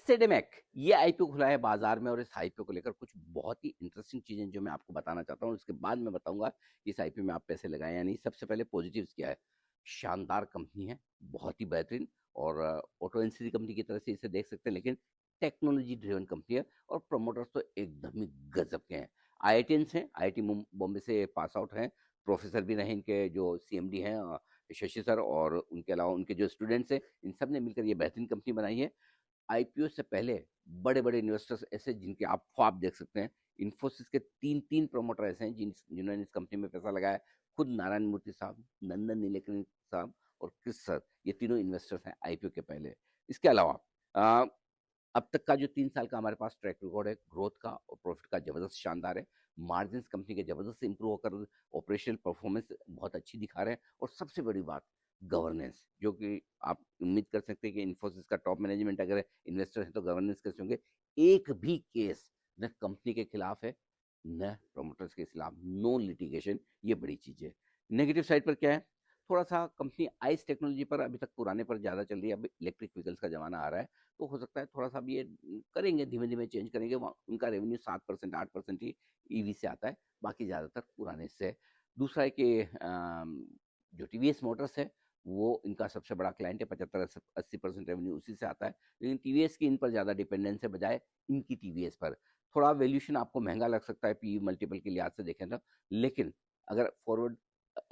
सिनेमैक ये आईपीओ खुला है बाजार में, और इस आईपीओ को लेकर कुछ बहुत ही इंटरेस्टिंग चीजें जो मैं आपको बताना चाहता हूँ, उसके बाद मैं बताऊंगा कि इस आईपीओ में आप पैसे लगाएं या नहीं। सबसे पहले पॉजिटिव्स क्या है। शानदार कंपनी है, बहुत ही बेहतरीन, और ऑटो एनसीडी कंपनी की तरह से इसे देख सकते हैं, लेकिन टेक्नोलॉजी ड्रिवन कंपनी है, और प्रमोटर्स तो एकदम ही गजब के हैं। आईआईटियंस हैं, आईआईटी बॉम्बे से पास आउट हैं, प्रोफेसर भी रहे इनके जो सीएमडी हैं शशि सर, और उनके अलावा उनके जो स्टूडेंट्स हैं, इन सब ने मिलकर ये बेहतरीन कंपनी बनाई है। आईपीओ से पहले बड़े बड़े इन्वेस्टर्स ऐसे जिनके आप ख्वाब देख सकते हैं। इन्फोसिस के तीन तीन प्रमोटर ऐसे हैं जिन्होंने इस कंपनी में पैसा लगाया। खुद नारायण मूर्ति साहब, नंदन नीलेकणी साहब और क्रिस सर, ये तीनों इन्वेस्टर्स हैं आईपीओ के पहले। इसके अलावा अ, अब तक का जो 3 साल का हमारे पास ट्रैक रिकॉर्ड है ग्रोथ का और प्रॉफिट का, जबरदस्त शानदार है। मार्जिन कंपनी के जबरदस्त इंप्रूव होकर ऑपरेशनल परफॉर्मेंस बहुत अच्छी दिखा रहे हैं। और सबसे बड़ी बात, गवर्नेंस, जो कि आप उम्मीद कर सकते हैं कि इन्फोसिस का टॉप मैनेजमेंट अगर इन्वेस्टर है तो गवर्नेंस कैसे होंगे। एक भी केस न कंपनी के खिलाफ है न प्रमोटर्स के खिलाफ, नो लिटिगेशन, ये बड़ी चीज है। नेगेटिव साइड पर क्या है, थोड़ा सा कंपनी आइस टेक्नोलॉजी पर अभी तक पुराने पर ज़्यादा चल रही है। अब इलेक्ट्रिक व्हीकल्स का ज़माना आ रहा है, तो हो सकता है थोड़ा सा भी ये करेंगे, धीमे धीमे चेंज करेंगे। उनका रेवेन्यू 7% 8% ही ईवी से आता है, बाकी ज़्यादातर पुराने से है। दूसरा है कि जो टीवीएस मोटर्स है वो इनका सबसे बड़ा क्लाइंट है, 75-80% रेवेन्यू उसी से आता है। लेकिन टीवीएस की इन पर ज़्यादा डिपेंडेंस है बजाय इनकी टीवीएस पर। थोड़ा वैल्यूशन आपको महंगा लग सकता है पी मल्टीपल के लिहाज से देखें तो, लेकिन अगर फॉरवर्ड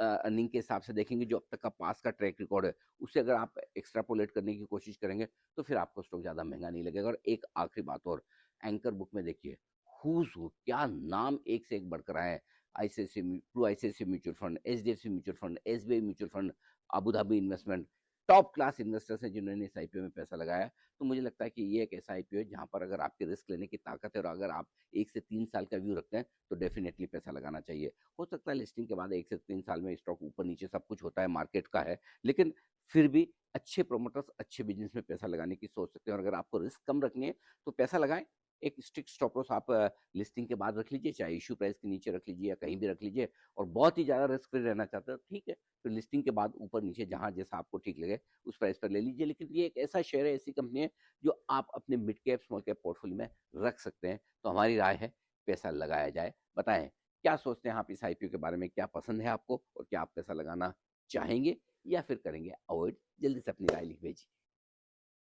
अर्निंग के हिसाब से देखेंगे, जो अब तक का पास का ट्रैक रिकॉर्ड है, उसे अगर आप एक्स्ट्रापोलेट करने की कोशिश करेंगे तो फिर आपको स्टॉक ज़्यादा महंगा नहीं लगेगा। और एक आखिरी बात और, एंकर बुक में देखिए हुज हू क्या नाम एक से एक बढ़कर आए हैं। ICIC, true ICIC mutual fund, HDFC mutual fund, SBI mutual fund, Abu Dhabi investment, top class investors हैं जिन्होंने इस आईपीओ में पैसा लगाया है। तो मुझे लगता है कि ये एक ऐसा आईपीओ है जहां पर अगर आपके रिस्क लेने की ताकत है और अगर आप 1 से 3 साल का व्यू रखते हैं तो डेफिनेटली पैसा लगाना चाहिए। हो सकता है लिस्टिंग के बाद 1 से 3 साल में स्टॉक ऊपर नीचे सब कुछ होता है, मार्केट का है, लेकिन फिर भी अच्छे प्रोमोटर्स अच्छे बिजनेस में पैसा लगाने की सोच सकते हैं। और अगर आपको रिस्क कम रखनी है तो पैसा लगाएं। एक स्ट्रिक्ट स्टॉप लॉस आप लिस्टिंग के बाद रख लीजिए, चाहे इशू प्राइस के नीचे रख लीजिए या कहीं भी रख लीजिए। और बहुत ही ज़्यादा रिस्क फ्री रहना चाहते हो ठीक है, तो लिस्टिंग के बाद ऊपर नीचे जहाँ जैसा आपको ठीक लगे उस प्राइस पर ले लीजिए। लेकिन ये एक ऐसा शेयर है, ऐसी कंपनी है जो आप अपने mid cap small cap portfolio में रख सकते हैं। तो हमारी राय है पैसा लगाया जाए। बताएं क्या सोचते हैं आप इस आईपीओ के बारे में, क्या पसंद है आपको और क्या आप पैसा लगाना चाहेंगे या फिर करेंगे अवॉइड। जल्दी से अपनी राय लिख भेजिए।